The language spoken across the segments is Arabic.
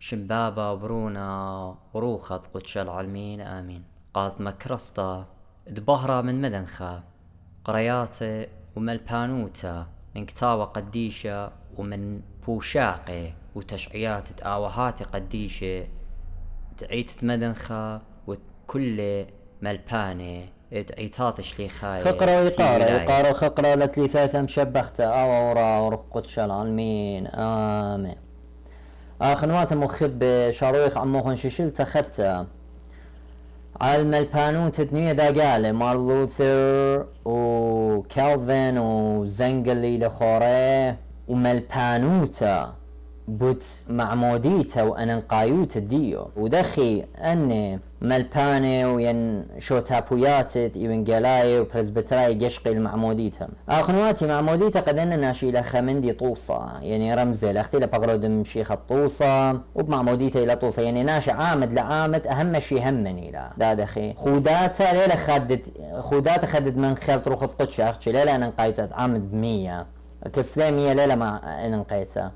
شمبابا وبرونا وروخة قدش العالمين آمين. قالت مكرسطة دبهرة من مدنخة قرياتي وملبانوتا من كتاوة قديشة ومن بوشاقي وتشعيات تآوهاتي قديشة تعيت مدنخة وكل ملباني تعيتات شليخاي خقرة ويقارة خقرة لتليثاثة مشبختة أورا ورقدش العالمين آمين. آخنوات مخب شارويخ عموخن ششل تخدت على الملبانون تتنية داقالي مار لوثر وكالفين وزنجلي لخوري وملبانوتا بوت معموديتا واننقايوتا ديو ودخي اني ملباني وين شوتابوياتت ايوانجلاي وبرزبتراي قشقي المعموديتا اخنواتي معموديتا قد انا ناشي لخمندي طوصة يعني رمزي لاختي لبغرود مشيخ الطوصة وبمعموديتا الى طوصة يعني ناشي عامد لعامد اهم شي همني لا دا دخي خوداتا ليلة خدد من خير تروخ قدش اختي ليلة اننقايتا عامد ب100 كسلامية ليلة ما اننقايتا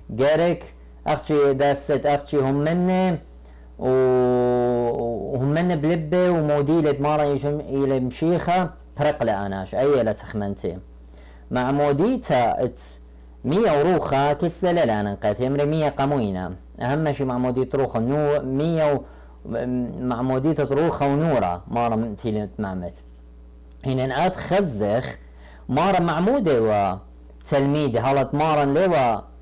جارك اختي داست اختي هم مني وهم مني بلبه وموديلة مارا يجم الى مشيخة فرق لاناش اي لا تخمنتي مع موديتا ات 100 وروخة كسلة لا ننقات يمري 100 قموينة اهم شي مع موديت روخة 100 مع موديتا روخة ونورة مارا من تيلة معمت هنا نقات خزخ مارا معمودة وتلميذ هالت مارا لوا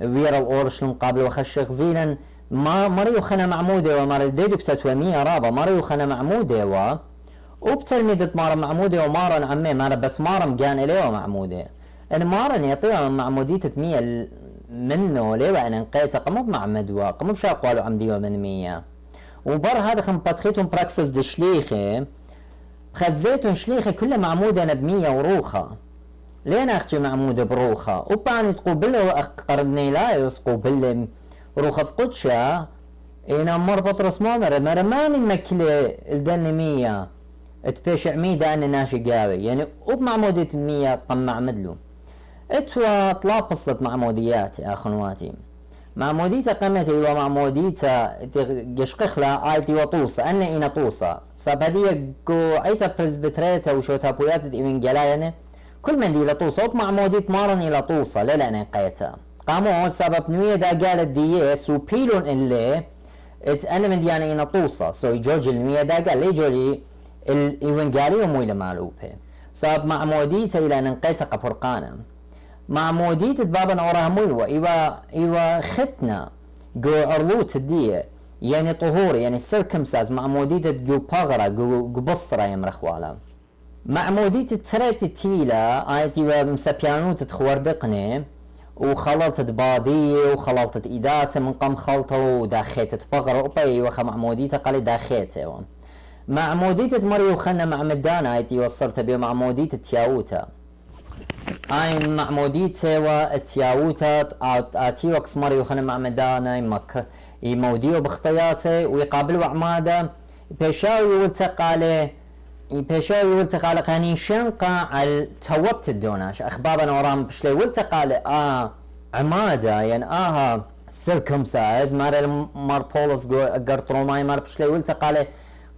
ويرا الأورش المقابل وخشخ زينا ما مريو خنا معمودة ومار ديدوك تتومية رابا مريو خنا معمودة وبتلميذة مارا معمودة ومارا عمي مارا بس مارا مجان إليه معمودة أنا مارا يطيع معمودية 100 منه ليه أنا نقيته قمو بمعمد وقمو بشاقوالو عمدي من 100 وبر هذا خم بطخيتهم براكسس دشليخي خزيتهم شليخي كله معمودة أنا ب100 وروخة لين اختي معمودة بروخة وباني تقوبله اقربني لا يسقوبله روخة في قدشة انا مر بطرس مامر ماني مكلة الدن 100 تبيشع ميدا انا ناشي قاوي يعني وبمعمودية 100 قم معمدلو اتوا طلابصت معموديات يا اخواتي معموديتا قمتي ومعموديتا قشقخلا ايتي وطوسة انا انا طوسة سابدية قو عيتا برزبتريتا وشوتا بوياتت ايمن جلايني كل من دي لطوصة ومعموديت مارن إلى طوصة لا نقيتها قاموا سبب نوية دا قالت ديس وبيلون اللي انا من ديانا إلى طوصة سو جوج المية دا قال لي جولي الإيوانجالي ومويلة مالوبه سبب معموديت إلى نقيتها قفرقانا معموديت بابا وراها مويوة إيوا ختنا قو عرلوت الدية يعني طهور يعني سيركمساز معموديت جو باغرة جو بصرة يمرخوالا معمودية التريت التيلة ايتي مسبيانو تتخوردقني وخلطت بادية وخلطت ايدات من قم خلطة وداخيت بغرة وبي وخا معمودية قالي داخيته معمودية مريو خنا مع مدانا ايتي وصلت بيو معمودية التياوتا اين معمودية والتياوتا اتي وكس مريو خنا مع مدانا يموديو باختياتي ويقابلوا عمادة بيشاوي والتقالي بيشاوي والتقالي قاني شنقة على توبت الدوناش اخبابنا ورام بشلي والتقالي عمادة يعني سيركمسايز مار بولس قرطروماي مار بشلي والتقالي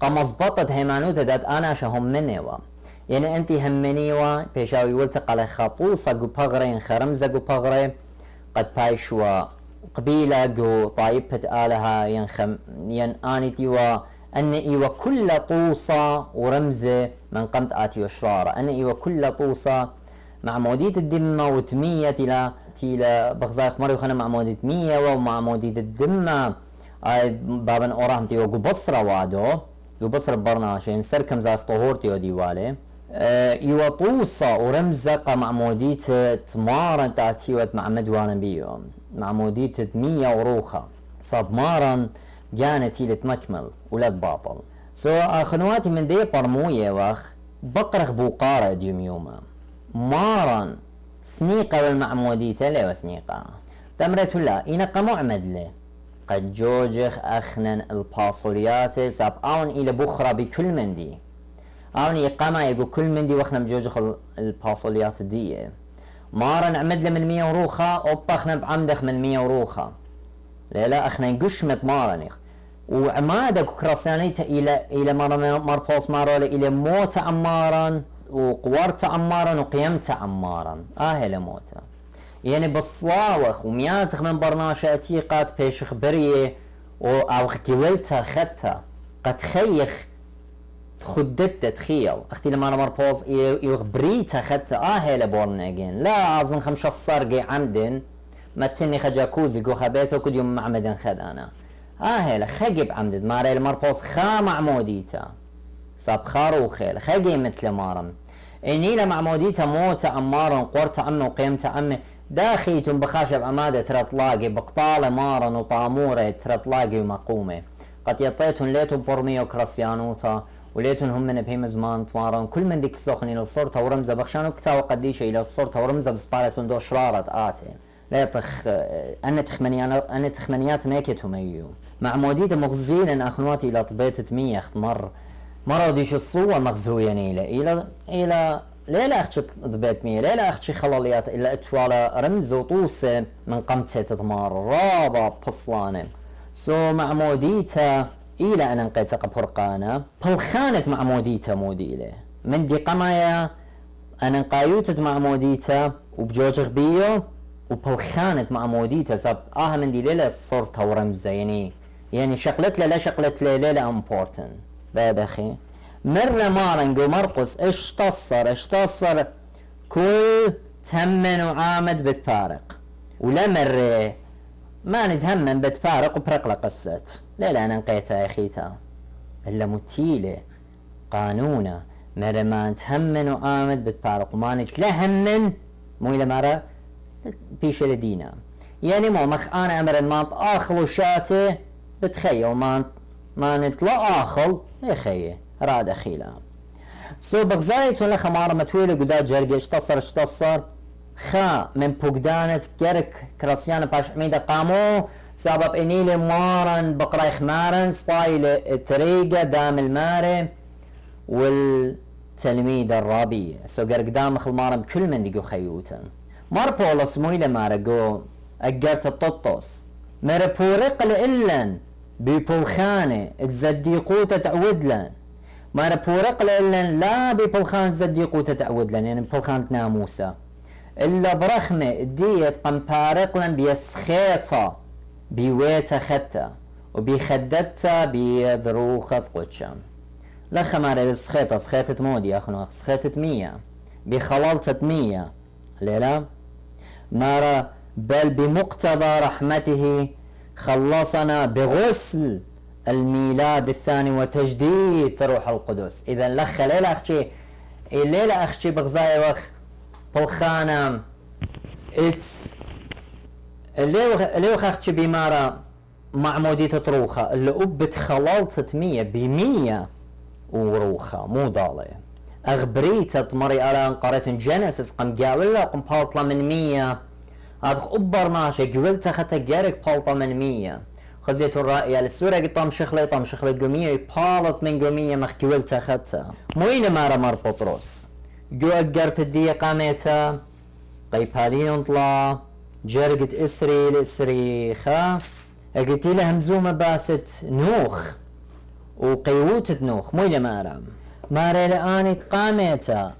قمزبطت هيمانوتا داد انا شهم منيوا يعني انتي همنيوا بيشاوي والتقالي خطوصة قو بغرين خرمزة قو بغري قد بايشوا قبيلة قو طايبت آلها ين آنيتيوا أن إيوا كل طوصة ورمزة من قمت آتي وشرارة أن إيوا كل طوصة معمودية الدمة وتمية تيلا بغزايخ مريو خنا معمودية 100 ومعمودية الدمة بابا أوراهم تيوا قو بصرة وادو قو بصرة برناشين سركم زاس طهور تيو ديوالي إيوا طوصة ورمزة معمودية تمارن تاتيوت معمد وانا بيو معمودية 100 وروخة صاب مارن جانت تيلة مكمل ولاد باطل اخنواتي من دي برموية واخ بقرخ بوقارة ديوم يوما مارن سنيقة والمعمودية لي وسنيقة تمرت لا إنقا معمد لي قد جوجخ أخنن الباصوليات ساب اون إلى بخرة بكل من دي اون يقاما يقول كل من دي واخنا بجوجخ الباصوليات دي مارن عمد له من 100 وروخة وبخنا بعمدخ من 100 وروخة لا اخنا نقش مارنيخ وعمادك وكراسيانيته الى مربوس مارولا الى موت عمارا وقورت عمارا وقيمت عمارا هلا موتا يعني بالصاوخ ومياتخ من برناشة اتيقات بيش خبريه او قولتها خدتها قد خيخ خدت تخيل اختي لما انا مربوز يخبريتها خدتها هلا بورناجين لا اظن خمشة الصرقي عمدن ما تني خجاكوزي قو خبيته كد يوم معمدن خد انا هلا خجب عمدد ماري المربوز خا معموديتا صاب خاروخيل خجي مثل مارم اني لمعموديتا موت عمارا قرت عمه وقيمت عمه داخيتم بخاشب عمادة ترى تلاقي بقطالة مارا وطامورة ترى تلاقي ومقومة قد يطيتن ليتن برمية وكراسيانوتا وليتن هم من بهيم زمان تمارن كل من ديك السخني للصورة ورمزة بخشانو كتاو قديشة الى الصورة ورمزة بسبالتون دو شرارة آتي لا يطخ أنا تخمنيات ميكت هميو معموديتا مغزيلا أخنواتي إلى طبيت ميخ مرة ديش الصوة مغزويا إلى لا أختش ضبيت مية لا أختش خلاليات إلا أتوالا رمز وطوسة من قمتة تضمار رابا بصلانة معموديتا إلى أن انقيت قبرقانة بلخانة معموديتا موديلة من دي قمايا أنا انقايوتت معموديتا وبجوج غبيو وبلخانة معموديتا سب من دي ليلة صورتها ورمزة يعني شقلت لا شقلت لا امبورتن بعد أخي مرة مارنجو مرقص اشتصر كل تمن وعامد بتفارق ولا مرة ما نتهمن بتفارق وبرقلة قصت لا أنا نقيتها يا خيتا إلا متيلة قانونة مرة ما نتهمن وعامد بتفارق وما نتلهمن مو إلى مرة بيش لدينا يعني مو مخ أنا أمر ما أخلو شاته بتخيل وما نطلع آخل يخيه راد أخيلا بغزايت ولا خمارة متويلة قداد جرقي اشتصر خا من بوغدانت جرك كراسيان باش عميدة قامو سبب انيلي مارن بقراي خمارن سبايل تريقة دام الماري والتلميذ الرابية قرق دام خلمارن بكل من ديقو خيوتن مار بولس مويلة مارقو اقرت الططوس مربورق لإلن ببلخانة الزديقوتة تعودلن مار بورق لإلن لا ببلخان الزديقوتة تعودلن يعني ببلخانة ناموسة إلا برخمة ديت قمبارقلن بيسخيطة بيويتا خدتا وبيخددتا بيذروخة قدشم لخا ماري السخيطة سخيطة مودي أخنو سخيطة 100 بخلالتة 100 ليلا مارا بل بمقتضى رحمته خلصنا بغسل الميلاد الثاني وتجديد روح القدس. إذا لخ ليلة أخشي بغزاي وخ بالخانة إتس اللي وخ أخشي بمارا معمودية تروخة اللي أبت خلالت 100 ب100 وروخة مو ضالة أغبريتة مري على قريت جينيسيس قم جاولا قم بالطلة من 100 هذا أبر ماشي قولت خدت جارك بالطة من 100 خزيت الرأي للسورة قطام شخلي قمية بالط من قمية مخ قولت خدتها موين مارا مار بطرس جو أقرت الدية قاميتها قيب هالين طلع جرقت إسري خا قلت له همزومة باست نوخ وقيوتة نوخ موين مارا لآني قاميتها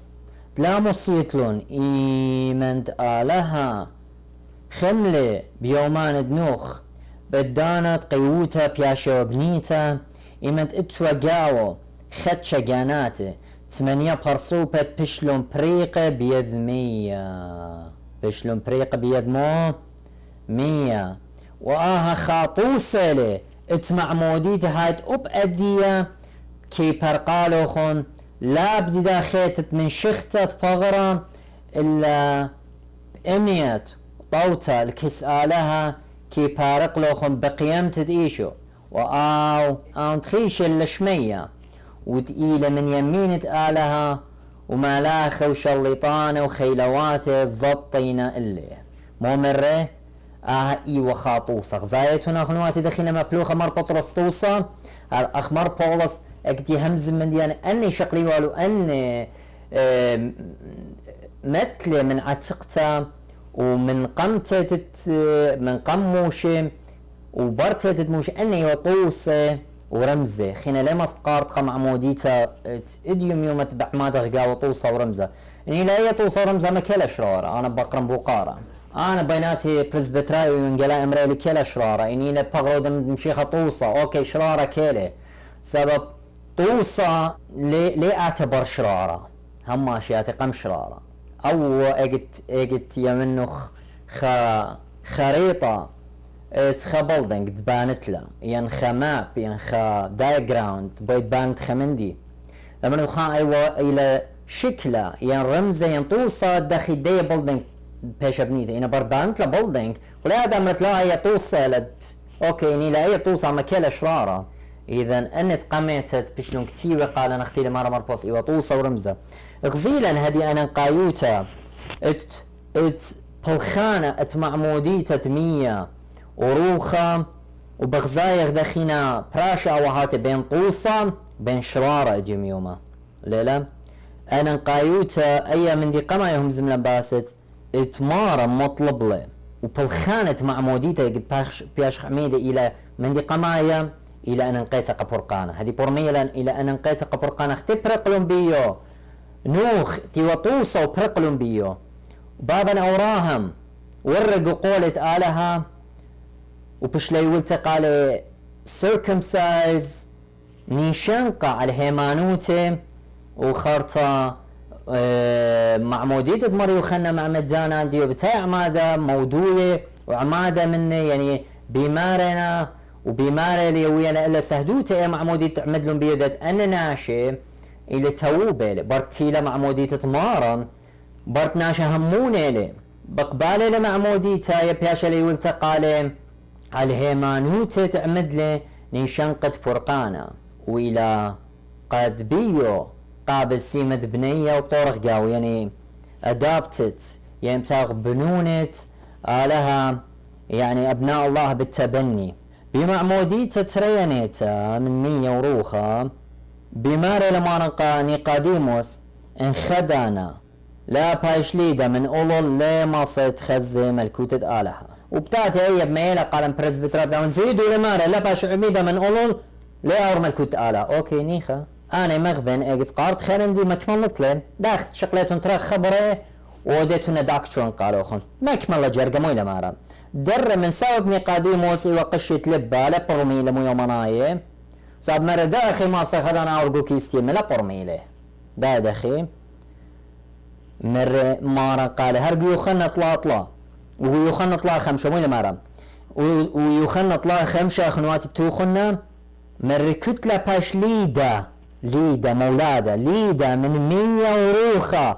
لا مصيتلون إيمنت آلها خملة بيومان دنوخ بدانت قيوتا بياشا وبنيتا إيمنت اتوقعو خدشا جاناته 8 برصوبة بشلون بريقة بيد 100 بشلون بريقة بيد 100 وآها خاطوسة لي اتمع موديته هايت أدية كي برقالوخن لا بدي خيتت من شختة بغرة إلا إميت طوتا الكس آلها كي بارقلوخن بقيمت إيشو وآو تخيش اللشمية وتقيلة من يمينة آلها ومالاخة وشليطانة وخيلواته زبطينا اللي مو مرة إيوة خاطوسة غزايتنا خنواتي دخينا مبلوخة مر بطرس توصة أخمر بولس اكتي همز من ديان اني شقلي والو اني مثل من عتقتا ومن قمتة من قموشة وبرتت تموش أني وطوسة ورمزة خينا لما سقارتها معموديتا اديوم يوم تبع ما تغقى وطوسة ورمزة اني لا هي طوسة ورمزة ما كلا شرارة انا بقرن بوقارة انا بيناتي بريسبتراي وينقلا امريلي كلا شرارة اني لا بغرود مشيخة طوسة اوكي شرارة كلا سبب طوسة لي اعتبر شرارة هم اشياء قم شرارة او اجت يمنخ خريطة تخا بلدنج تبانت له ينخا ماب ينخا دايجراوند بيت بانت خمندي لما نخا ايوه الى شكله ين رمزه ين توصى داخل دي بلدنج بيش بنيته انا بربانت له بلدنج ولا هذا متلا هي توصى اوكي اني لا هي توصى مكيله شراره اذا انت قميتت بشلون كتير قال انا اختي مره مربوس ايوه توصى ورمزه غزيلا هدي انا قايوتا ات بالخانه ات معموديته مية وروخة وبغزايغ دخينا براشا وهات بين طوصة بين شرارة اديوم يوما ليلا انا نقايوتا ايا من دي قمايهم زملا باست اتمارا مطلب له وبالخانة معموديتا قد بياش حميدة الى من دي قمايا الى ان نقيتا قبرقانة هدي برميلا الى ان نقيتا قبرقانة اختي برقلون بيو نوخ تيوا طوصة وبرقلون بيو بابا اوراهم ورقوا قولة آلها وبشلي ولتقى circumcise نيشنقة على هيمانوته وخرطة معمودية مري وخنا مع مدانا ديو بتاع عمادة موضوعي وعمادة مني يعني بيمارنا وبيمارة لي ويانا إلا سهدوته معمودية تعمد لهم بيدت أنا ناشي إلي توبة برتيلة معمودية تمارن برت ناشي هموني لي بقبالي لمعمودية يبياشا لي ولتقى لي الهيمانوتة تعمد له نشنقة فرقانة وإلى قد بيو قابل سيمة بنية وطورخ قاو يعني أدابتت يعني بتاغ بنونت لها يعني أبناء الله بالتبني بمعمودية ترينيتا من مية وروخة بماري لما نقا نيقاديموس انخدانا لا بايشليدا من أولول لما صيت خزي ملكوتة آلها وبتاعتي هي بميلة قال بريسبترات لون زيدوا لمارة لا باش عميدة من أولول لا أور ملكوتة آلها أوكي نيخا أنا مغبن اجت قارت خيرندي مكمل نطلين داخت شقلتون ترى خبره وديتونا داكتشون قالوا خن مكمل جرقة مو لمارة در من سبب نيقاديموس وقشت لبا لا برميلة مو يومناية صاب مرة داخي ما صخدنا أورقو كيستي ملا برميلة دا داخي مر مارا قال هرقو يخن طلا ويخن طلا خمسة وين مارا ويخن طلا خمسة خنوات بتوخنا مر كتلة باش ليدا مولادا ليدا من مية وروخة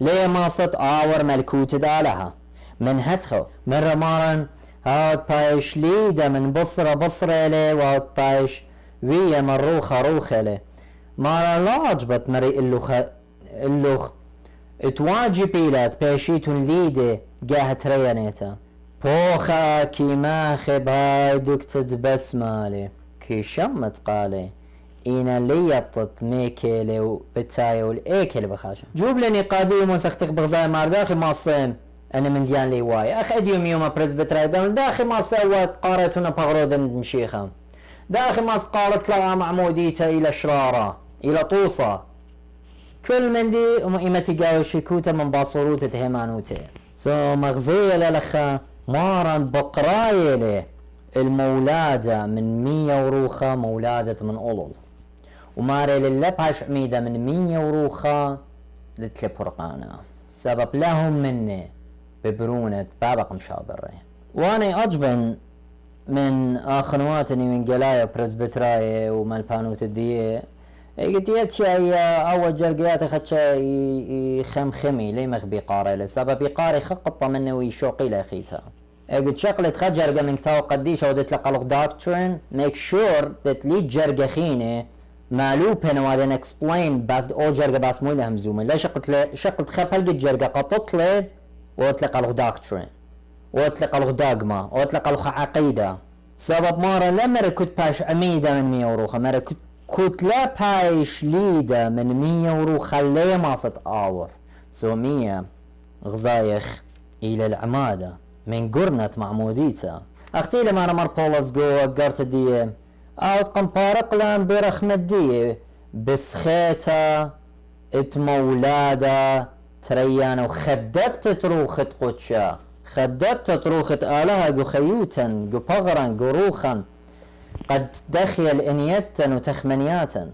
ليه ما صد آور ملكوت دالها من هتخو مر مارا هاد باش ليدا من بصرة لي وهاد باش ويا من روخة لي مارا لا عجبت مري اللوخ اتواجبي لات بيشيتون ليدي قاهت ريانيتا بوخا كي ماخي باي دكتت بسمالي كي شمت قالي اينا ليطت ميكيلي وبتاي والايكيلي بخاشا جوب لني قاديم وسختك بغزاي مار داخل ماصين انا من ديان لي واي اخ اديوم يوم بريسبتراي داخل ما سوت قارتونا بغرود مشيخة داخل ما قالت لها معموديتا الى شرارة الى طوصة كل من دي إمتي قاو شيكوتا من باصوروتة هيمانوتة سو مغزوية للخا مارا بقراية لي المولادة من مية وروخة مولادة من أولول وماري للبهاش عميدة من مية وروخة لتلي برقانة سبب لهم مني ببرونة بابق مشاضرة وانا أجبن من آخنواتني من قلايا بريسبتراي ومالبانوت الدية قلت يتشاي أول جرقيات خدشا خمخمي لي مخبي قاري لسبب يقاري خقطة منه ويشوقي لأخيتها قلت شقلت خجرقة من كتاو قديشة ودت لقلق داكترين make sure that لي جرقة خيني مالوبين وادن explain بس او جرقة بس مو لهم زومين لا شقلت خبل قد جرقة قطت لي وطلق لقلق داكترين وطلق لقلق داقما وطلق لقلق عقيدة سبب مارا لما ركت باش عميدة من مية وروخة ما ركت كتلا بايش ليدا من مية وروخة ليه ما صد آور سو مية غزايخ إلى العمادة من قرنة معموديتا اختي لما مر بولس جو قرت دي او قمبارق لان برخمة دي بسخيتا اتمولادا تريانا وخدت تروخت قدشا خدت تروخت آلها جو خيوتا جو بغرا جو روخا قد دخل انيتا وتخمنياتا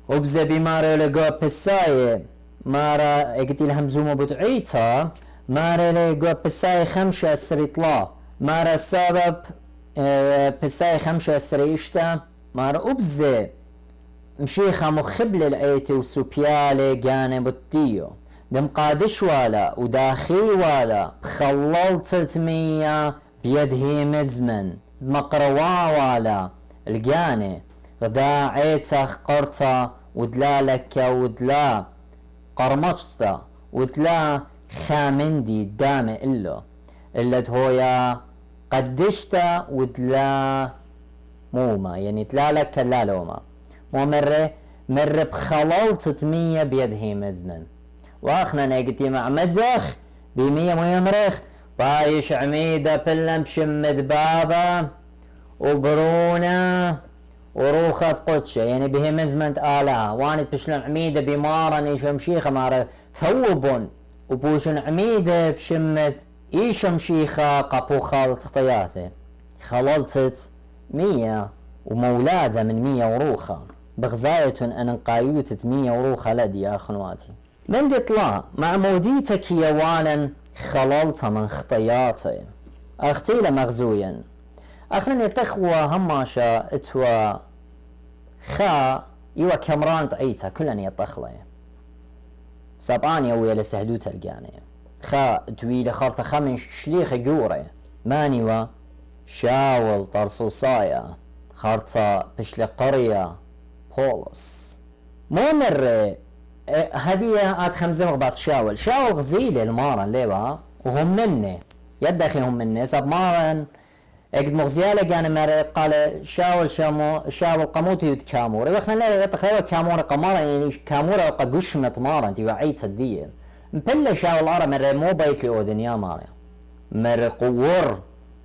وبزا بمارا لقوا بساي مارا اقتي لهم زومو بتعيتا مارا لقوا بساي 5 سريطلا مارا السبب بساي 5 سريشتا مارا أبزا مشيخة مخبل العيتي وسوبيالي جانب الديو دم قادش والا وداخي والا خللت 300 بيده مزمن مقروا والا الجاني غدا عيتا قرطة ودلالك ودلا قرمشتا ودلا خامندي دام إلو إلا هويا قدشتا ودلا موما يعني تلالك لا لوما مو مرة بخلال 600 بيده مزمن واخنا نيقتي مع مدخ ب100 ويمرخ بايش عميدة بلم بشمد بابا وبرونا وروخة قدشة يعني به مزمنت آلها وانت بشلم عميدة بمارا نيشم شيخة مارا توبون وبوشن عميدة بشمت ايشم شيخة قبو خالط خطياته خللت 100 ومولادة من 100 وروخة بغزاية أن قايوتة 100 وروخة لدي يا أخواتي من دطلا مع موديتك يوالا خللت من خطياتي أختي لمغزويا أخلني تخوى هماشا اتوا خا يوا كمران تعيتا كلن يطخلي ساباني ويا لسهدوت الجاني خا تويل خرطة خمن شليخ جوري مانيوا شاول طرسوصايا خرطة بشل قرية بولس مو مرة هدية آت 5 مغبات شاول غزيلي المارن ليوا وهم مني يدخي هم مني ساب مارن اقد مغزيالة كان مرة قال شاول قموتي يتكامور اذا خلنا لا يتخيل كامورة قمارة يعني كامورة قشمة مارن تي وعيت الدية مبلا شاول ارى مرة مو بيت لي اودن يا ماري مرة قور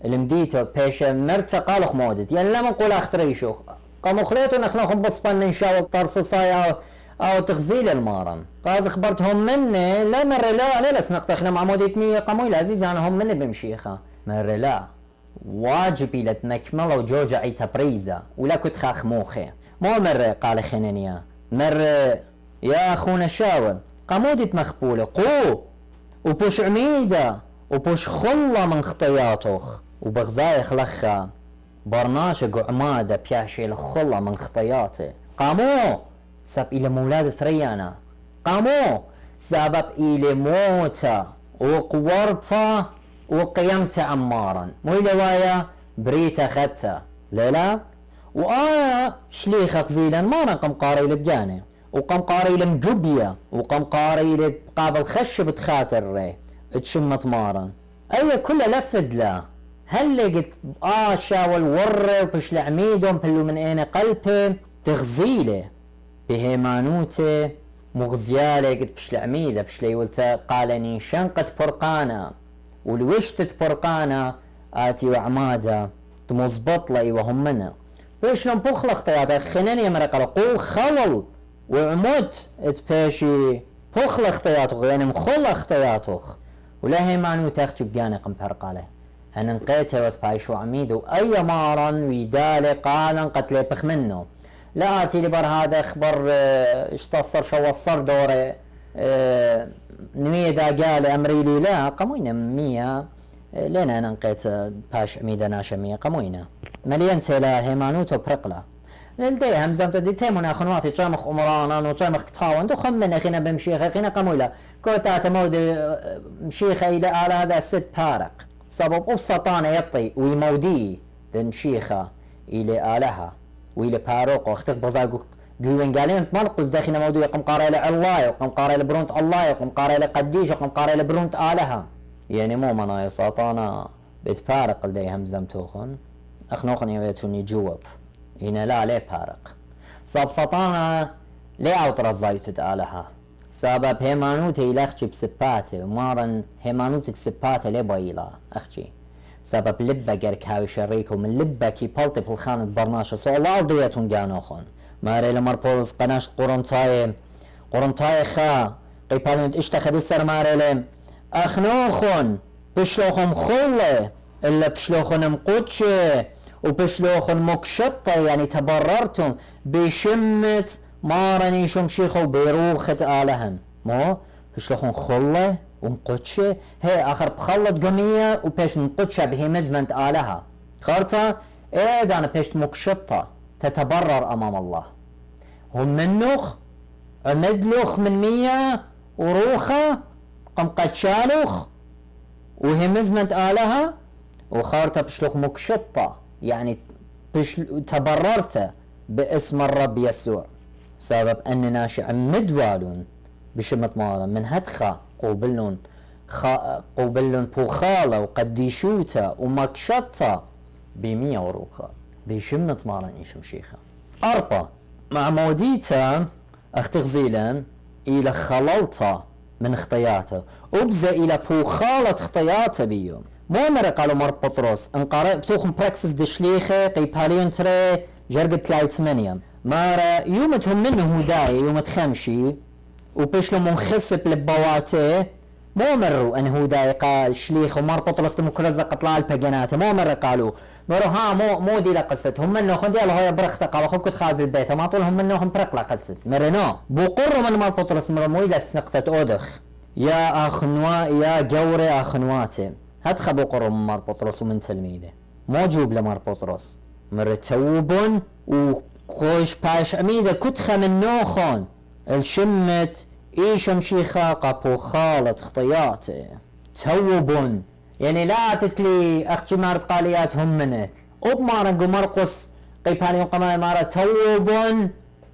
المديتو بيشا مرتا قالوا خمودت يعني لما نقول اختري شوخ قاموا خليتو نخلوهم بصبن ان شاء الله طرصوصاي او تغزيل المارن قاز اخبرتهم مني لا مرة لا سنقتخنا مع موديتني قاموا العزيز انا هم مني بمشيخة مرة لا واجبي لتمكمل وجوجة عيتا بريزة ولا كنت خاخ موخي مو مرة قال خنانيا مرة يا اخونا شاول قامودت مخبولة قو وبوش عميدة وبوش خلة من خطياتوخ وبغزاي خلخة برناشق وعمادة بياشي الخلة من خطياتي قامو ساب إلى مولادة ريانا قامو سبب إلى موتا وقورتا وقيمت عمارا مو إلى وايا بريتا خدتا لا وآيا شليخ خزيلا ما نقم قاري لبجاني وقم قاري لمجبية وقم قاري لقابل خشب تخاطر ري تشمت مارا اي كله لفد لا هل لقيت شاول ورّي وبش لعميدهم بلو من اين قلبه تغزيله بهيمانوته مغزياله قد بش لعميده بش ليولتا قالني شنقت برقانا والوشتت برقانا آتي وعماده تمزبط لي وهم منا بيش لهم بخلق طياتا خناني مرقل قول خلل وعمود اتباشي بخلق طياتو غيني مخلق طياتو ولا هيمانو تاخجو بياني قمبر قاله أنا نقيته وتبايشو عميدو أي مارا ويدالي قالا قتلي بخ منه لا آتي لبر هذا اخبر اشتصر شو وصر دوري نميدا قال أمري لي لا قموينا 100 لنا أنا نقيت باش عميدا ناشا 100 قموينا مليان سيلا هيمانوتو برقلا لدي همزم تديتي من اخنواتي جامخ امرانا وجامخ كتاوان دو خمنا خينا بمشيخة خينا قمولا كوتاتا مودي مشيخة الى على هذا 6 بارق سبب ابسطانا يطي ويمودي دمشيخة الى آلها ويلي باروق واختك بزاقو قوين قالين مرقز داخل مودي يقوم قاري الله وقم قاري لبرونت الله وقم قاري لقديش وقم قاري لبرونت آلها يعني مو منا يساطانا بتبارق لدي همزم توخن اخنوخن يويتوني جواب هنا لا ليه بارق صاب سطانا ليه اوتر الزايتت آلها سبب هيمانوتي لخشي بسباته ومارن هيمانوتك سباته ليه بايلا اخشي سبب لبا جرك هاوي شريكو من لبا كي بالتي بالخانة برناشة سو الله الضياتون جانوخون ماري لمر بولس قناش قرنطاي خا قيبالون اشتخد السر ماري لم اخنوخون بشلوخم خلة الا بشلوخن مقوتشي وبشلوخن مكشطة يعني تبررتم بشمت مارني شمشيخو بيروخة آلهم مو بشلوخن خلة ومقوتشي هي اخر بخلط قمية وبيش مقوتشة بهي مزمنت آلها خارتا ايه دانا بيش مكشطة تتبرر امام الله هم منوخ عمدلوخ من 100 وروخة قم قد شالوخ وهي مزمنت آلها وخارتا بشلوخ مكشطة يعني تبررت باسم الرب يسوع سبب أني ناشي عمد والون بشمت مالا من هدخا قوبلون بوخالة وقديشوتا ومكشطة 100 وروخة بشمت مالا إيشم شيخة 4 مع موديتا اختغزيلا إلى خللتا من خطياته وبزا إلى بوخالة خطياته بيوم مؤمر قالوا مر بطرس انقارئ بتوخم براكسس دشليخة قيباليون تري جرقت 3 مارا يومتهم منه هداي يومت خمشي وبشلو منخسب لبواته مؤمروا ان هداي قال شليخ ومر بطرس ديمقراطية قطلع الباجنات مؤمر قالوا مروا ها مو دي لقصتهم منه خدي الله هي برخته قالوا خو كنت خاز البيت ما طولهم منهم برق لقصت مرنا بقر من مر بطرس مرمو الى سنقطة اودخ يا اخنوا يا جوري اخنواتي هتخبوا قرم مر بطرس ومن تلميذه موجوب لمر بطرس مر توبون وخوش باش عميده كتخه من نوخون الشمت ايشم شيخا قابو خالط خطياته توبون يعني لا تتلي اختي مارت قاليات هم منت وبمارنقو مرقص قيبانيون قمال مارا توبون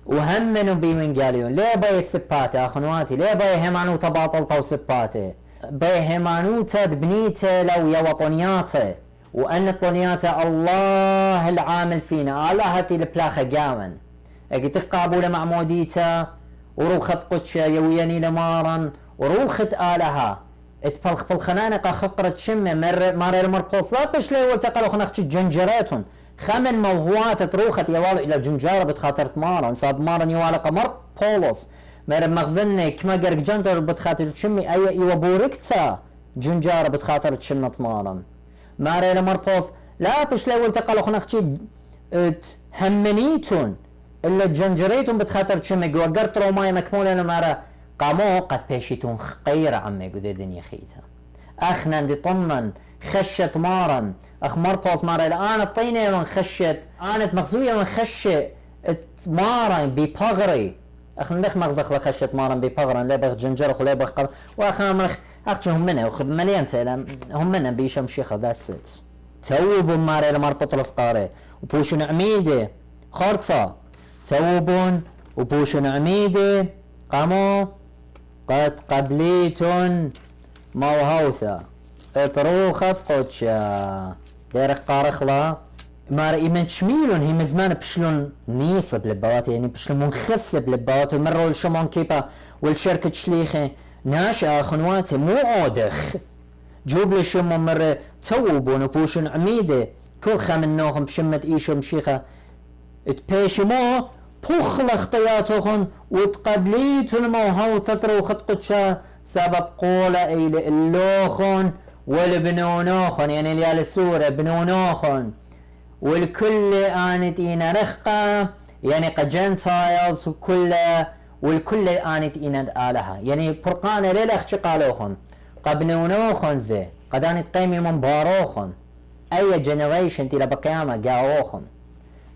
وهمنوا بيوين قاليون ليه باي السباتة اخنواتي ليه باي هيمانو تباطلتا وسباتة باي هيمانوتا دبنيته لو يا وطنياته وان طنياته الله العامل فينا الهتي البلاخة قامن اجي تقابوا لمعموديته وروخت قدشة يوياني لمارن وروخت آلها اتفلخ بالخنانقة خقرة شمة ماري المرقص لا بشلي والتقلوا خناختي جنجراتهم خمن موهوات تروخت يوالو الى جنجارة بتخاطرت مارن صاب مارن يوالق مر بولوس مار مغزني كما قرق جنجر بتخاطر شمي اي ايوا بوركتا جنجارة بتخاطر شمة مارن ماري المرقص لا بشلي والتقلوا خناختي همنيتون إلا جنجريتون بتخاطر شمي وقرت روماي مكمولة لمارا قامو قد بيشيتون خير عمي قد الدنيا خيتها اخنا دي طمن خشت مارا اخ مربوس مارا الان الطينة من خشت انت مغزوية من خشت مارا ببغري اخ ندخ مغزخ لخشت مارا ببغرا لا بغ جنجرخ لا بغ قرب واخنا مرخ اختي هم منه وخذ مليان سيلا هم منه بيشم شيخة داست توبوا مارا لمار بطرس قاري وبوشن عميدة خرطة توبون وبوشن عميدة قاموا قد قبليتون موهوثة اطروخة فقودشا ديرك قارخلا مار ايمن شميلون هي مزمان بشلون نيصب لبوات يعني بشلون منخسب لبوات ومروا الشمون كيبا والشركة شليخة ناشا اخنواتي مو اودخ جوب لي شمو مرة توبون وبوشن عميدة كل خمن نوخم بشمت ايشو مشيخة اتبيشمو بخل خطياتهن وتقبليتن موهو تطروخت قدشا سبب قولة إلى اللوخن والبنونوخن يعني اللي السورة بنونوخن والكل آنت إينا رخقة يعني قجنتايلز والكل آنت إينا آلها يعني برقانة ليلخ قالوخن قبنونوخن زي قد آنت قيمي من باروخن أي جنريشن تلا بقيامة قاوخن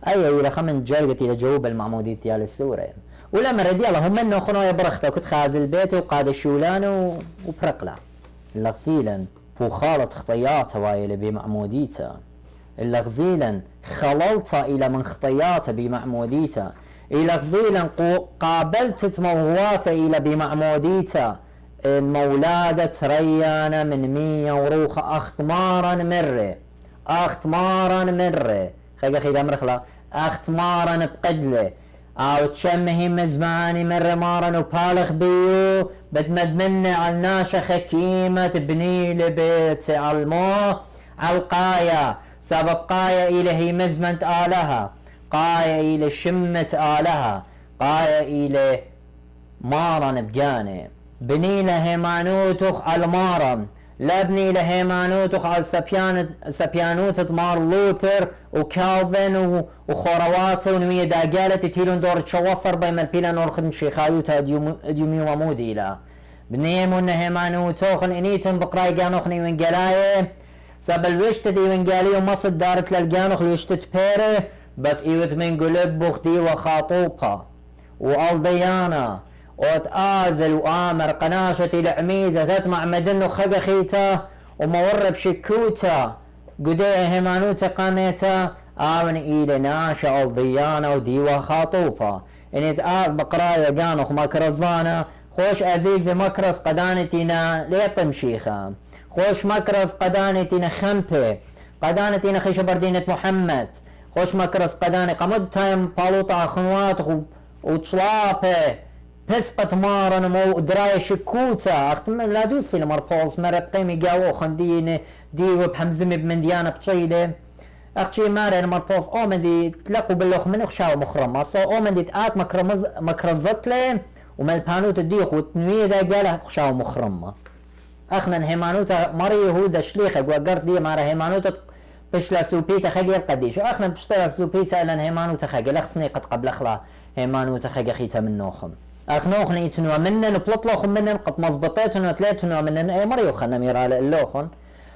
اي الى خمن جرقت الى جواب المعمودية ديال السورة ولا مرد يلا هم انه خنويا برخته كنت خاز البيت وقاد الشولان وبرقله اللغزيلا وخالط خطياته وايل بمعموديته اللغزيلا خللت الى من خطياته بمعموديته اللغزيلا قابلت موهواثه الى بمعموديته المولادة ريانة من 100 وروخة اختمارا مرة خيقا خيدا مرخلا اختمارا بقدله او تشمه مزماني مرة مارا وبالغ بيو بدمد مني على ناشا خكيمة تبني لبيت المو القايا سبب قايا إلى هي مزمنت آلها قايا إلى شمت آلها قايا إلى مارن بجاني بني لهيمانوتخ المارن لابني لهيمانوتخ على سبيانوت مار لوثر وكالفن وخوروات ونمية داقالة تيلون دور تشوصر بين البيلان ورخن شيخايوتا ديومي ومودي لا بني من هيمانوتخ انيتن بقراي قانوخني من قلايه سب الوشت دي من قالي ومصد دارت للقانوخ الوشت بيري بس ايوت من قلب بخدي وخاطوبها والضيانة وتآزل وآمر قناشتي العميزة تتمع مدن خق خيتا ومورب شكوتا قديه هيمانوتا قانيتا آمن إلى ناشا الضيانة وديوة خاطوبة إن تآل بقرايا قانوخ مكرزانا خوش عزيزي مكرز قدانتنا ليطم شيخا خوش مكرز قدانتنا خمبه قدانتنا خيش بردينة محمد خوش مكرز قداني قمد تايم بالوطا خنوات وطلابه بسقة مارن مو دراية شكوتا اختم لا دوسي لمربوز مرب قيمي قاوو خندين ديو بحمزم بمنديانة بطشيلة اختشي مارن مربوز او من دي تلقوا باللوخ من اخشاو مخرم اصلا او من دي تقات مكرزت له ومن البانوت الديخ وتنوية دا قاله اخشاو مخرم اخنا هيمانوتا مري يهودا شليخة وقرد دي مارا هيمانوتا بشلا سوبيتا خاقي القديش اخنا بشتغل سوبيتا الان هيمانوتا خاقي لخصني قد قبل اخلا هيمانوتا خاقي خيتا من نوخم اخنوخن يتنوا منن وبلطلوخن منن قد مزبطيتن وتلاتنوا منن اي مريو خلنا ميرال اللوخن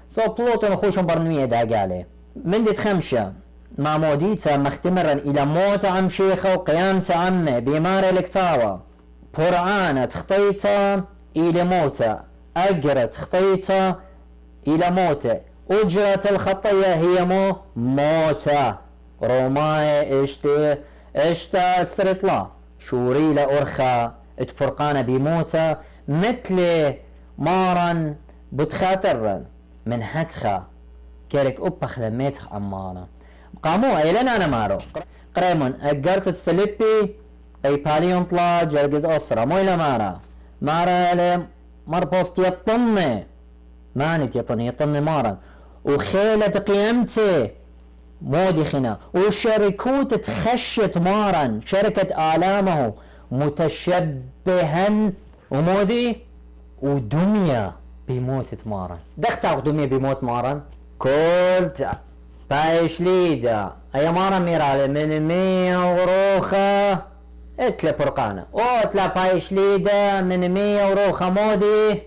سو بلوتن خوشن برنوية دا قالي من دي تخمشة مع موديتا مختمرا الى موت عم شيخة وقيامة عمه بمار الكتاوة برعانة تخطيتا الى موتا اجرت خطيتا الى موتا اجرة الخطية هي موتا روماي اشتا استرطلا شوري لأرخا اتفرقانا بموتا مثل مارا بتخاترا من هتخا كارك أبخ لميتخ عمانا قاموا ايلان انا مارو قريمون اقرتت فيليبي اي باليون طلا جرقد اسرة مو الى مارا الي مربوست يطني مانت يطني مارا وخيلة قيمتي مودي خنا وشركوت تخشت مارا شركة آلامه متشبها ومودي ودمية بموت مارا دخت دمية بموت مارا كولت بايش ليدا اي مارا ميرالي من 100 وروخة اتلا برقانة اتلا بايش ليدا من 100 وروخة مودي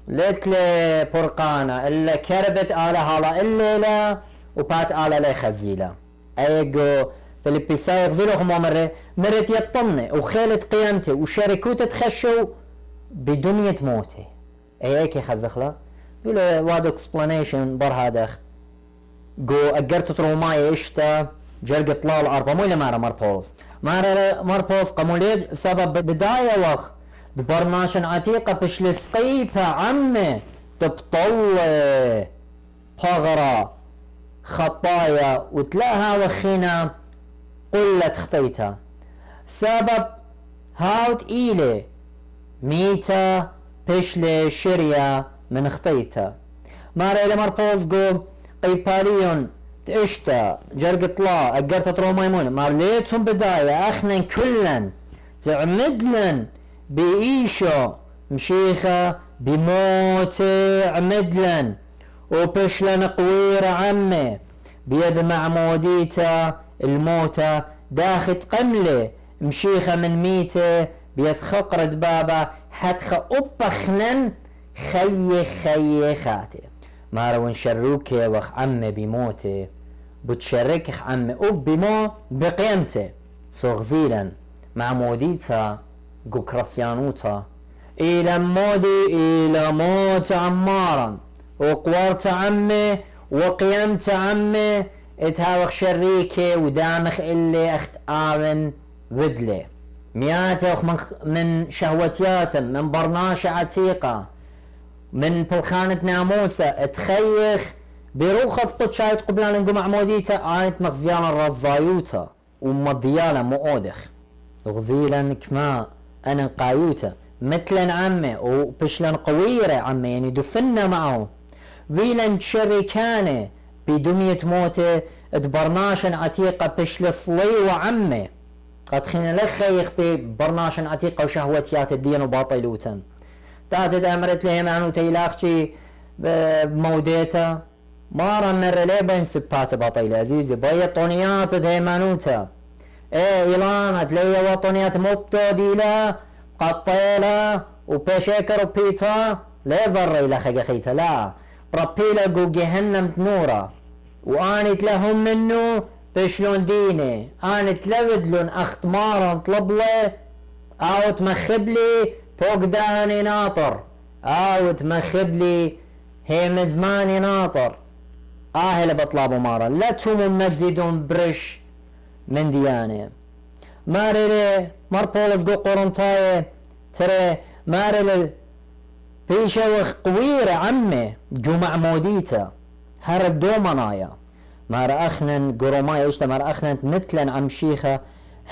لتلا برقانة الا كربت آلة هالا الليلة وبات آلة لي خزيلة ايقو فيليبيسا يغزلوهم مرت يطني وخيلت قيامتي وشركوت تخشوا بدنية موتي ايك يخزخلا بيلو واد اكسبلانيشن برهادخ جو اقرت روماي اشتا جرق طلال اربا مو لمارا مربوز قموليد سبب بداية وخ دبرناشن عتيقة بشلسقيبة عمي تبطل بغرة خطايا وتلاها وخينا قلت خطيتا سبب هاوت إيلي ميتا بشلي شريا من خطيتا مارا إلي مربوز قوم قيباليون تشتا جرق طلا اقرت رومايمون مار ليتهم بداية اخنن كلن تعمدلن بإيشو مشيخة بموتي عمدلن وبشلن قوير عمي بيد معموديتا الموتى داخت قملة مشيخة من ميتة بيد خقرة بابا حتخ أبخنن خي خاتي ما روين شروكي وخ عمي بموتي بتشركخ عمي بمو بقيمته سوغزيلا معموديتا قو كراسيانوتا إلى مودي إلى موت عمارا وقوارت عمي وقيمت عمي اتهاوخ شريكي ودامخ اللي اخت آمن بدلي مياتخ من شهوتياتم من برناشة عتيقة من بلخانة ناموسة اتخيخ بروخة قدشايت قبلان نقو معموديتا آنت مغزيانا الرزايوتا ومضيالا مؤودخ غزيلا كما انا قايوتا مثلا عمي وبشلن قويرة عمي يعني دفنا معه ويلن تشركانه بدمية موته برناشن عتيقة بشل صلي وعمه قد خينا لخيخ ببرناشن عتيقة وشهوتيات الدين وباطلوتا تاتد امرت لهم انو تيلاخشي بموديتا مارا مر لي بين سبات باطيل عزيزي بي طونيات دهمانوتا ايلانت لي وطونيات مبتو ديلا قطيلا وبشكر وبيتا لا ضر الى خيتا لا بربيلا قو جهنم نورا وانت لهم منه بشلون ديني انت لودلون اختمارا طلب لي او تمخبلي فوق داني ناطر او تمخبلي هي مزماني ناطر اللي بطلبوا مارا لا توم مزيدون برش من ديانه ماري مار بولس قو قرنطاي ترى ماري بيشوخ قويرة عمي جو معموديتا هر الدومنايا مار اخنن قرومايا اشتا مار اخنن مثلن عم شيخة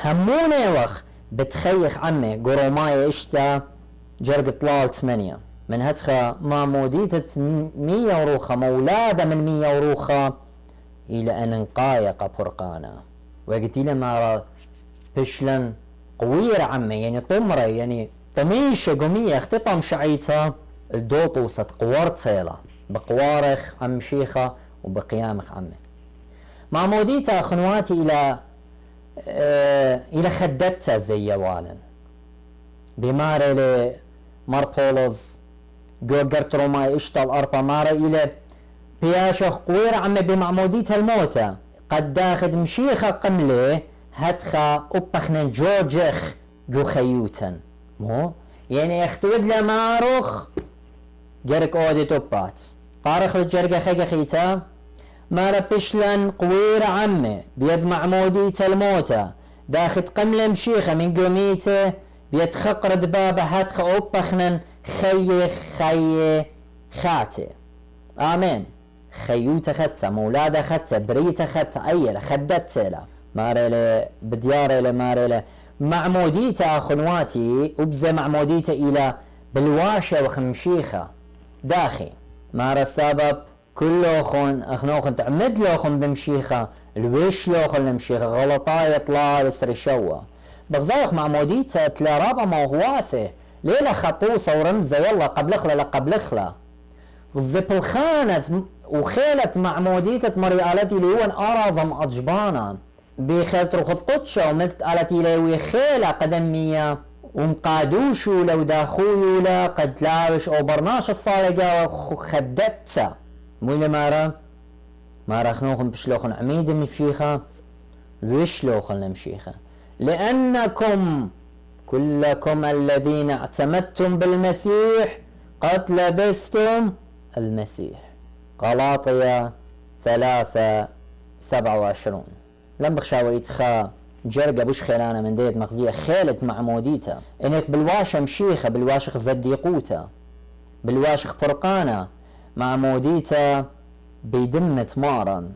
هموني وخ بتخيخ عمي قرومايا اشتا جرق طلال 8 من هتخا معموديتة 100 وروخة مولادة من 100 وروخة الى ان انقايق برقانا وقلت له مارا بشلن قويرة عمي يعني طمرة يعني طميشة قومية اختطم شعيتها الدوط وسط قوارت سيلا بقوارخ عم شيخة وبقيامخ عمي معموديتها خنواتي الى خدتها زي والا بماري لي مار بولوز جو قرت روماي اشتال اربا ماري الى بياشخ قويرة عمي بمعموديتها الموتى قد داخد مشيخة قملي هتخا ابخنن جوجخ جو خيوتا مو يعني اختود لماروخ جرك اودي توبات قارخ الجرقة خيقة خيتا مارا بشلن قوير عمي بيذ معموديته الموتى داخد قملة مشيخة من قوميته بيتخقرد بابا هتخ ابخنن خي خاتي امين خيوتا خدتا مولادا خدتا بريتا خدتا ايلا خدت لا ماريلا بدياريلا ماريلا معموديتا اخنواتي وبزا معموديتا الى بالواشة وخمشيخة داخي مارا السبب كلوخن اخنوخن تعمد لوخن بمشيخة الوش لوخن المشيخة غلطاية طلال يسري شوى بغزايخ معموديتا تلا رابا موغواثي ليلة خطوصة ورمزة يلا قبل اخلا لقبل اخلا الزبل خانت وخيلت معموديتة مريالتي ليون ارازم اجبانا بخيلت رخص قدشة ومثت التي ليوي خيلة قدمية ومقادوشو لو داخويو لا قد لاوش او برناش الصالقة وخدتسا مويلة مارا خنوخن بشلوخن عميد مشيخة وشلوخن المشيخة لأنكم كلكم الذين اعتمدتم بالمسيح قد لبستم المسيح غلاطية 3:27 لم بخشاوي يتخا جرقة بوش خيلانا من ديت مخزية خيلت معموديتا انك بالواشة مشيخة بالواشخ زديقوتا بالواشخ فرقانا معموديتا بيدمت مارا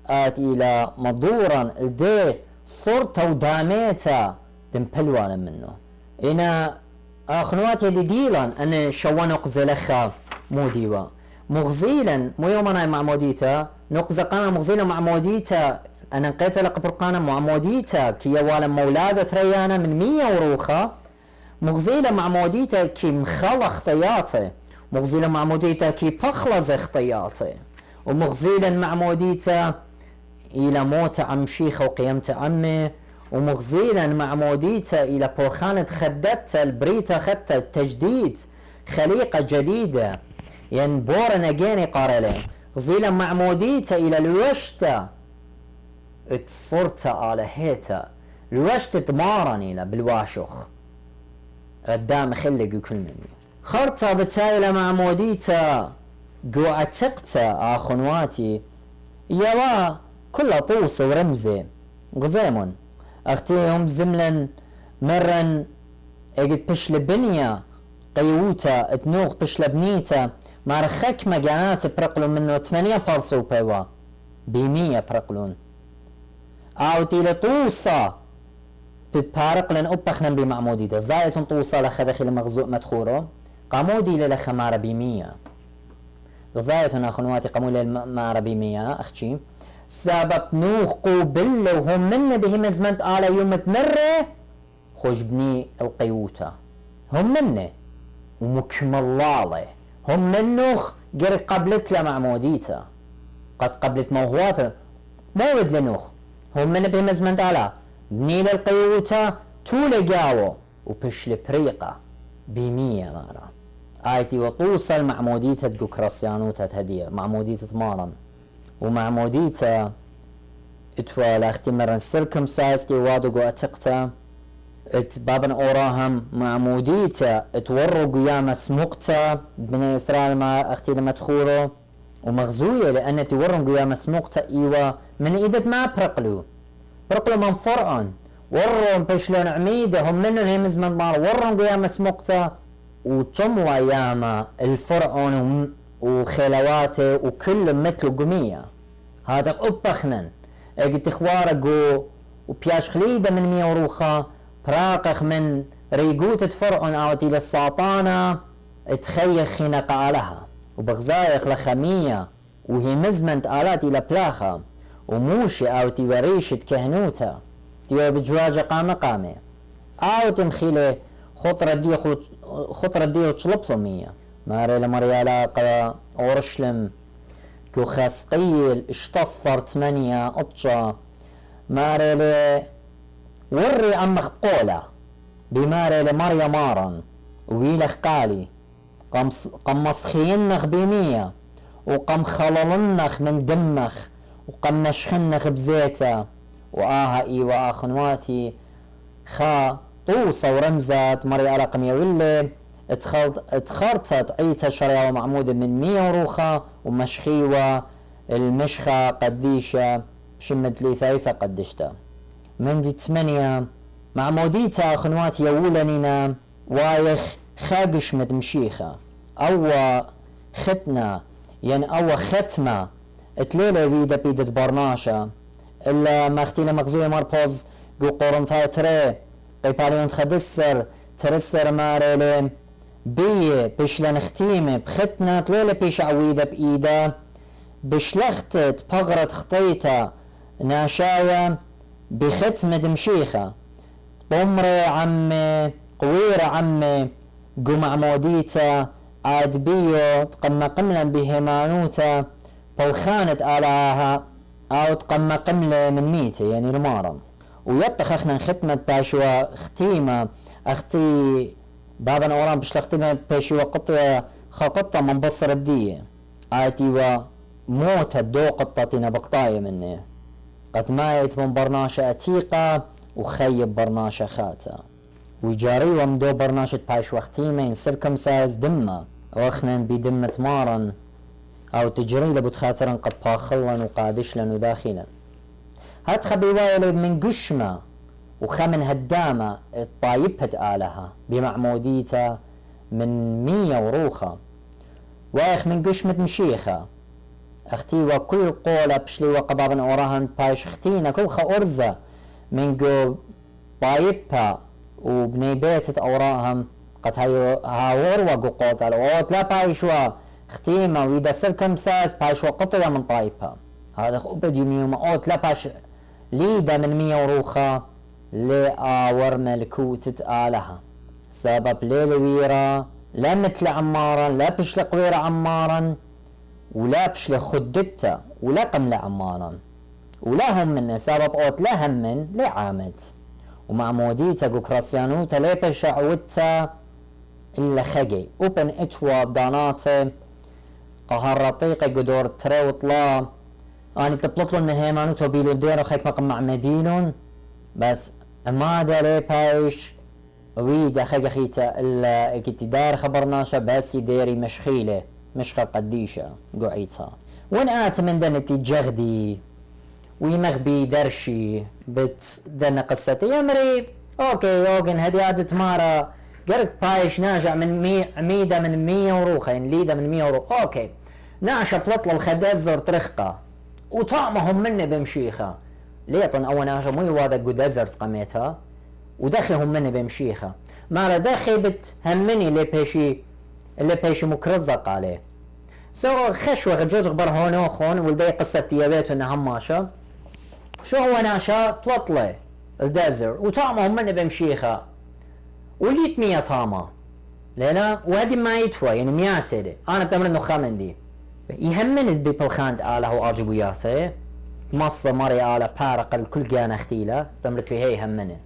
آت الى مضورا الدي صرتا وداميتا دم بلوانا منه انا اخنوات يدي ديلا ان شوانق زلخا موديوا مغزيلا مو يومنا معموديتا نقزقانا مغزيلا معموديتا انا نقيت لقبرقانا معموديتا كي والا مولادة ريانا من 100 وروخة مغزيلا معموديتا كي مخلق خطياتي مغزيلا معموديتا كي بخلز خطياتي ومغزيلا معموديتا الى موت عم شيخة وقيمت عمي ومغزيلا معموديتا الى بلخانة خدتها البريتا خدتها التجديد خليقة جديدة ينبورنا جيني قارلين غزيلا معموديتا الى الوشتا اتصرت على هيتا الوشت تمارني لا بالواشخ قدام خلق كل مني خرطة بتايلة معموديتا جو اتقتا اخنواتي يوا كل طوس ورمزي غزيمون اختيهم زملا مرن اجد بشل بنيا قيوتا تنوغ بشل بنيتا مارخك مجانات برقلون منه 8 برسو بيوا ب100 برقلون او تيلا طوصة بتبارقلن ابخنا بمعموديتا زايتون طوصة لخدخي المغزوء مدخورو قامودي للخمارة ب100 غزايتنا خنواتي قمولة ما ربي مياه أختي سبب نوخ قوبل وهم من به مزمنت على يوم مرة خوش بني القيوتة هم منه ومكملالة هم منوخ جري قبلت لمعموديته قد قبلت موهواته مورد لنوخ هم من به مزمنت على بني للقيوتة تولي جاو وبش لبريقة بمية مرة آيتي وطوصل معموديته تقو كريستيانوته هدية معموديته مارن ومعموديته اتوا لاختمرن سيركم سايستي وادو اتقتا ات بابن اوراهم معموديته اتورو قيامة سموقتا بني اسرائيل ما اختي لما تخورو ومغزوية لان تورو قيامة سموقتا ايوا من ايدت ما برقلو من فرعون ورون بشلون عميدة هم منو الهمز من مار ورون قيامة سموقتا وطموا اياما الفرعون وخلواته وكل مثل قمية هذا أبخنن اجت خوارقو وبياش خليدة من مية وروخة براقخ من ريقوتة فرعون اوتي للساطانة اتخيخ خنق عليها وبغزايخ لخمية وهي مزمنت آلاتي لبلاخة وموشي اوتي وريشة كهنوتا ديو بجواجة قامة اوتي مخيلة خطرة دي وطلبثمية ماري لمريالا قا اورشلم كو خاسقيل اشتصر 8 اطشا ماري لي وري عم خبقولا بماري لمريا مارن ويلخ قالي قم مصخينخ بمية وقم خللنخ من دمخ وقم مشخنخ بزيتا وآها اي وآخنواتي خا طوصة ورمزات مريا رقم يولي اتخرطت عيتا شريعة ومعمودة من 100 وروخة ومشخيوة المشخة قديشة بشمد لي 3 قدشتا من دي 8 معموديتا أخنوات يولنينا وايخ خاقش مدمشيخة أو ختنا يعني أو ختمة اتليلة بيدة برناشة إلا ما اختينا مغزوية ماربوز قو قورنتاي تري قيباليون تخدسر ترسر ماريلين بيه بشلن ختيمة بختنا تليلة بيش عويدة بإيدا بشلختت بغرت خطيتا ناشايا بختمة دمشيخة طمري عمي قويرة عمي قو معموديتا عاد بيو تقم قملا بهمانوتا بالخانت آلاها او تقم قملة من ميتة يعني المارم ويطخ اخنا ختمة باشوا ختيمة اختي بابا اورام بش ختمة باشوا قطة من بصر الدية آتي وموت الدو قطتنا بقطاية مني قد مايت من برناشة اتيقة وخيب برناشة خاتا ويجاري ومدو برناشة باشوا ختيمة ينسركم سايز دمة واخنا بدمة مارن او تجري لبوت خاطرا قد باخلا وقادشلا وداخلا هات خبيوايا من قشمة وخمن هدامة الطايبت آلها بمعموديتا من 100 وروخة واخ من قشمة مشيخة اختي وكل قولة بشلي وقبابا اوراهن بايش اختينا كل خا من قو طايبها وبني بيتت اوراهم قد هاور وقو قولت الوقت لا بايشوا ختيمة ويدا سركم ساس بايشوا قطية من طايبها هذا خبد يوم اوت لا باش ليدا من 100 وروخة لآور ملكوتة آلها سبب ليل ويرا لا مثل عمارا لا بشل قويرة عمارا ولا بشل خدتها ولا قمل عمارا ولا هم من سبب اوت لا هم من لعامد ومعموديتا قو كراسيانوتا لي بشعوتا إلا خجي اوبن اتوا بداناته قهر رطيقة قدور تري وطلا اني تبلطلون من هيمانوتو بيلو ديرو خيك مقم معمدينون بس ما داري بايش ويدا خيك خيتا الا كنتي دار خبرناشا بس يديري مشخيلة مشخة قديشة قعيتها وين من دنتي جغدي ويمغبي درشي بت دنا قصتي يمري اوكي اوغن هدي عادت مارا قرق بايش ناجع من عميدة من 100 وروخة يعني ليدة من 100 وروخة اوكي ناشا بلطل الخدزر ترخقة وطعمهم مني بمشيخة ليطن اول ناشا مو يوادا قدزرت قميتها ودخيهم مني بمشيخة مالا دخي بتهمني اللي بيشي مكرزق عليه سو خشوة جوج غبر هونوخون ولدي قصة ديابيتو انها هماشة شو هو ناشا طلطلة الدازر وطعمهم من بمشيخة وليت 100 طامة لنا وهذه ما يتوى يعني مياتي انا بتمر انه خامندي يهمني ببلخاند آله واجبياته مصة مري آله بارق الكل جانا اختيله بتمرت لي هي همني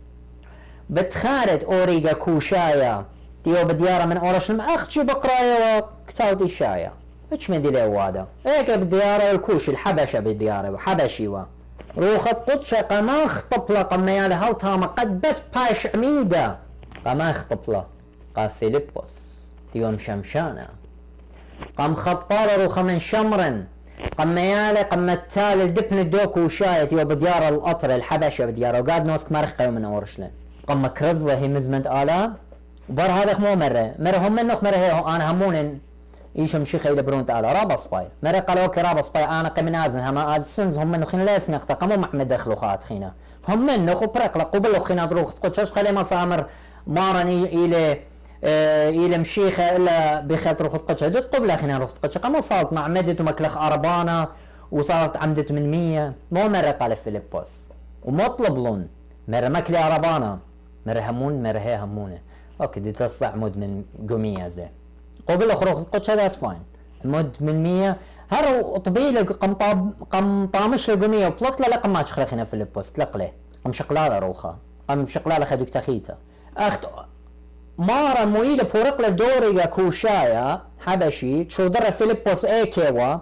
بتخارج اوريجا كوشايا ديو بديارة من اورشلم اختشي بقرايا وكتاودي شايا ايش من دي لوادا ايك بديارة الكوش الحبشة بديارة وحبشي روخة قدشة قماخ طبلة قميالة هل تاما قد بس باش عميدة قماخ طبلة قال فيليبوس ديوم شمشانة قام خطبالة روخة من شمرن قميالة قمتال الدبن الدوكو وشاية ديو بديارة القطر الحبشة بديارة وقاد نوسك مرخة من اورشلم قم كرزة هي مزمنت آلا وبر هذاك مو مرة هم منك مرة هي انا همون ايشم شيخ يدبرون تعالى رابص باي مرة قالوا اوكي رابص باي انا قمنازن هما ازسنز هم منو خين ليس نقطة قمو محمد دخلوا خات خينا هم منو خو برقلا قبلوا خينا دروخ تقولش خلي ما صامر مارني الى مشيخة الا بخات روخ تقولش هدوت قبل خينا روخ تقولش قمو صارت مع مدت ومكلخ اربانا وصارت عمدت من 100 مو مرة قال فيليبوس ومطلب لون مرة مكلي اربانا مرة همون مرة هي همونه اوكي دي تصلع مد من قومية زي قبل اخرج قدش هذا فاين مد من 100 هرو طبيل قم طامش القمية وبلطلة لقم ما تشخلخنا في البوست لقله قم شقلالة روخة قم شقلالة خدوك تخيته اخت مارا مويلة بورقلة دورية كوشايا حبشي تشو در فيليبوس ايكيوا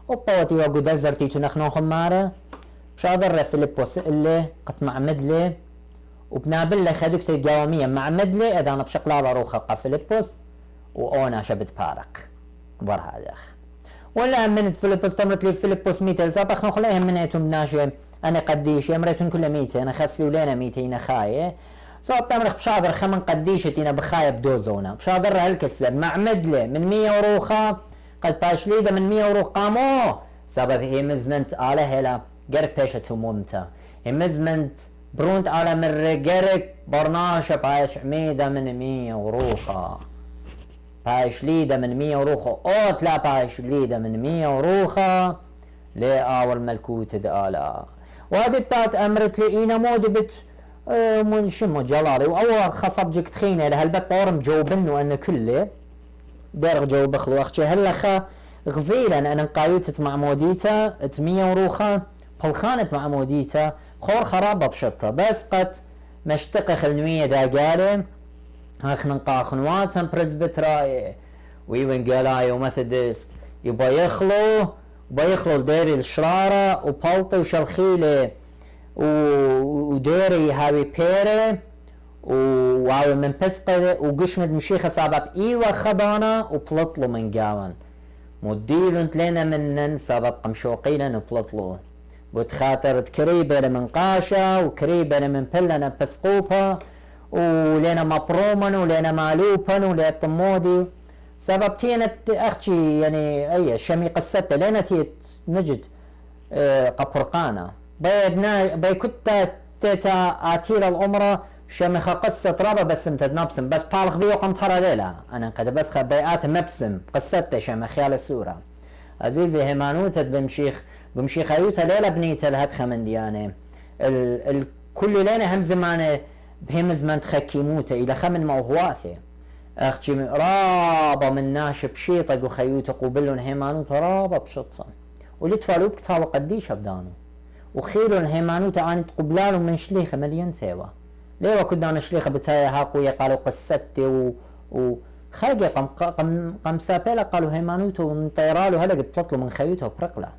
وبوتي وقو دزرتي تنخنوخم مارا شادر فيليبوس اللي قد معمد لي وبنابل له خدوك تجاومية معمد لي اذا انا بشقلالة روخة قا فيليبوس وانا شبت بارق بر هذا ولا من فيليبوس تمرت لي فيليبوس 200 سابق نخليهم منيتهم بناشي انا قديش امريتون كل 200 انا خسي ولينا 200 خايه صوب تمرخ بشاطر خمن قديشتينا بخايه بدوزونا بشاطر هالكسب معمد له من 100 وروخه قد باشليده من 100 وروخ قامو سبب هي مزمنت على هلا قرب بيشتو ممتا هي مزمنت برونت على من قرق برناشه باش عميده من 100 وروخه باش ليدا من 100 وروخة اوت لا باش ليدا من 100 وروخة لي اول ملكوت دالا وهذه بات امرت لي اينا مود بت من شمو جلالي واول خصب جك تخينه لهالبت بورم جوبنو ان كله دار جو بخلو اختي هلخا غزيلا انا قايوتت مع موديتا 100 وروخة بلخانة مع موديتا خور خرابة بشطة بس قد مشتقة خلنوية دا قالي اخنا قاخنوات برزبتراي ويوين قالاي ومثدست يبا يخلو ديري الشرارة وبالطي وشلخيلي وديري هاوي بيري وعاوي من بسقة وقشمد مشيخة سبب ايوه خضانا وبلطلو من قاون مديلون تلينا منن سبب قمشوقينا وبلطلو بتخاطر كريبة من قاشة وكريبة من بلنا بسقوبها ولينا مبرومن ولينا مالوبن ولينا طمودي سبب تينا اختي يعني اي شمي قصته لينا تيت نجد قبرقانا بي كنت تيتا اتير الامرة شمخ قصة رابا بس متدنبسم بس بالغ بيو قمطرة ليلة انا قد بس خبيئات مبسم قصته شمخ خيال السورة عزيزي هيمانوتت بمشيخ ايوتا ليلة بنيتا لهدخة من ديانة الكل لينا هم زمانه بهم زمان تخكيموته الى خمن موهواثه اختي رابا من ناشب شيطق وخيوته قبلون هيمانوت رابا بشطة ولتفالوب كتابة قديش ابدانو وخيلون هيمانوته اني تقبلالو من شليخة مليون سيوا ليوا كدان شليخة بتايا هاقوية قالوا قصتي خاقي قم سابيلا قالوا هيمانوته ومطيرالو هلا قد بطلوا من خيوته وبرقلة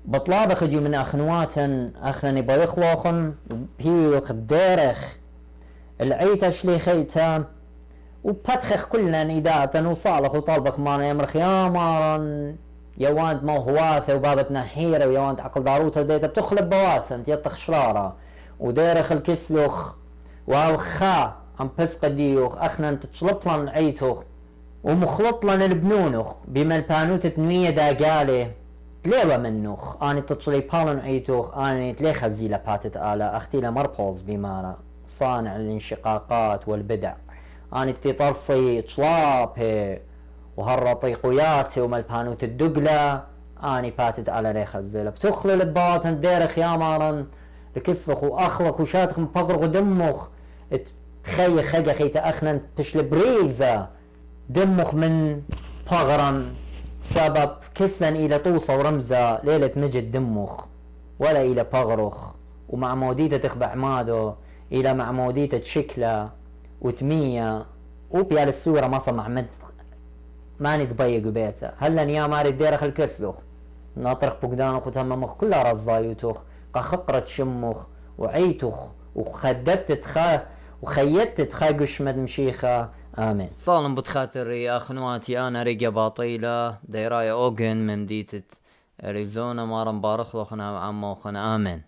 بطلاب خديو من اخنواتن اخنني بايخلوخن بيو خديرخ العيتا شليخيتا وبتخخ كلنا نداتا وصالخ وطالبخ مانا يمرخ يا مارن يواند موهواثة وبابتنا حيرة ويواند عقل داروتا وديتا بتخلب بواسا انت يطخ شرارة وديرخ الكسلوخ وخا عم بسق ديوخ اخنا انت تشلطلن عيتوخ ومخلطلن البنونخ بما البانوت تنوية دا قالي تليوة منوخ اني تطلي بالن عيتوخ اني تلي خزيلة باتت آلا اختي لمربوز بمارا صانع الانشقاقات والبدع اني تطرصي تشلابه وهالرطيقيات ومالبانوت الدقلة اني باتت على ريخ الزيلة بتخلل الباطن ديرخ يا مارن لكسلخ واخلخ وشاتخ مبغرغ ودمخ تخيخ خي تأخنا تشلب بريزة دمخ من بغرم سبب كسن الى طوصة ورمزة ليلة مجد دمخ ولا الى بغرخ ومع موديته تخبع عماده الى مع موديته شكله وتمية وبيال السورة ما صمع مد ما نتضيق بيته هلا يا ماري ديرخ الكسلخ ناطرخ بقدانخ وتممخ كلها رزايوتخ قخقرة شمخ وعيتخ وخدبت تخا وخيت تخا قشمد مشيخة آمين. صالم بتخاطر يا أخنواتي أنا رقة باطيلة ديرايا أوغن ممديتة أريزونا مارن بارخ لخنا عموخنا آمين.